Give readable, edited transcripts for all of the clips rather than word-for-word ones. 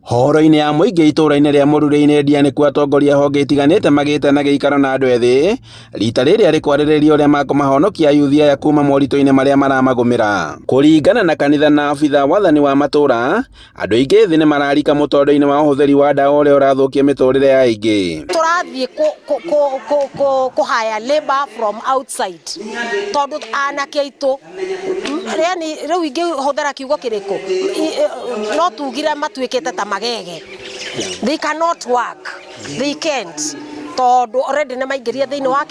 Horo-inĩ ya mũingĩ itũũra-inĩ rĩa Mũrure Ndia nĩ kuo atongoria honge itiganĩte magĩte na gĩikaro na andũ ethĩ rita rĩrĩa arĩ kwarĩrĩria ũrĩa makũmahonokia ayuthi aya kuma moritũ-inĩ marĩa maramagũmĩra. Kũringana na kanitha na abitha wathani wa matũũra, andũ aingĩ ethĩ nĩ mararika mũtondũ-inĩ wa ũhũthĩri wa ndawa ũrĩa ũrathũkia mĩtũrĩre ya aingĩ. Tũrathiĩ kũhaya labor from outside tondũ anake aitũ rĩu ingĩhũthĩra kiugo kĩrĩkũ no tugire matuĩkĩte ta magege. They cannot work, they can't tondũ already nĩ maingĩria thĩinĩ wa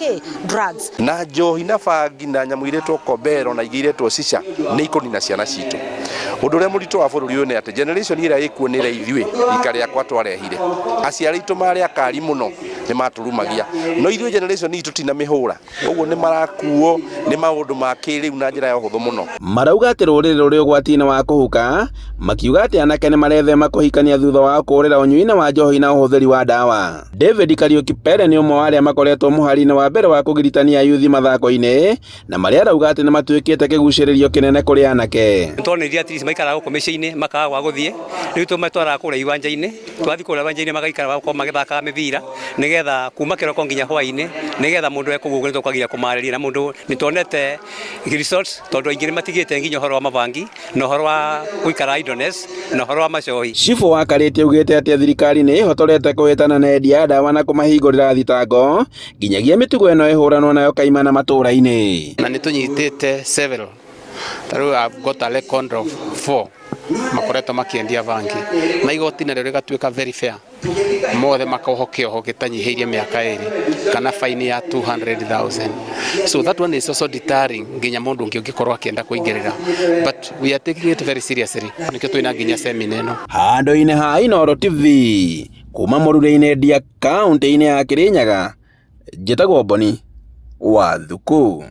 drugs. Na njohi na bangi na nyamũ iretwo kombero na ingĩ iretwo cica nĩ ikonina ciana citũ. Ũndũ ũrĩa mũritũ wa bũrũri ũyũ nĩ atĩ generation ĩrĩa ĩkuonera ithuĩ rika rĩakwa twarehire aciari aitũ marĩ akari mũno nĩ matũrumagia, no ithuĩ generation itũ tinamĩhũra, ũguo nĩ marakuo nĩ maũndũ ma kĩrĩu na njĩra ya ũhũthũ mũno. Marauga atĩ rũrĩrĩ rũrĩ ũgwati-inĩ wa kũhuka, makiuga atĩ anake nĩ marethema kũhikania thutha wa kũũrĩra ũnyui-inĩ wa njohi na ũhũthĩri wa ndawa. David Kariuki Pere nĩ ũmwe wa arĩa makoretwo mũhari-inĩ wa mbere wa kũgiritania ayuthi mathako-inĩ, na marĩa arauga atĩ nĩ matuĩkĩte kĩgucĩrĩrio kĩnene kũrĩ anake. Nĩtwonire atĩ maikaraga gũkũ mĩciĩ-inĩ makaga gwa gũthiĩ, rĩu tũmatwaraga kũrĩa iwanja-inĩ, twathiĩ kũrĩa iwanja-inĩ magaikara gũkorwo magĩthakaga mĩbira nĩgetha kuma kĩroko nginya hwaĩ-inĩ nĩgetha mũndũ ekũguo nĩ tũkagiria kũmarĩria na mũndũ nĩtuonete results tondũ aingĩ nĩ matigĩte nginya ũhoro wa mabangi na ũhoro wa gũikara idleness na ũhoro wa macohi. Cibũ wa Karĩti augĩte atĩ thirikari nĩ ĩhotorete kũhĩtana na endia ndawa na kũmahingũrĩra thitango nginyagia mĩtugo ĩno ĩhũranwo nayo kaimana matũũra-inĩ. Na nĩtũnyitĩte several. Tarĩu I've got a record of 4 makoretwo makĩendia bangi na igoti narĩo rĩgatuĩka very fair, mothe makoho kĩoho gĩtanyihĩirie mĩaka 2 kana faini ya 200,000. So that one is also deterring nginya mũndũ ũngĩ ũngĩkorwo akĩenda kũingĩrĩra, but we are taking it very seriously. Nĩkĩo twĩna nginya seminar ĩno. Handũ-inĩ ha Inooro TV kuma Mũrure Ndia kaũntĩ-inĩ ya Kĩrĩnyaga, njĩtagwo Boni wa Thuku.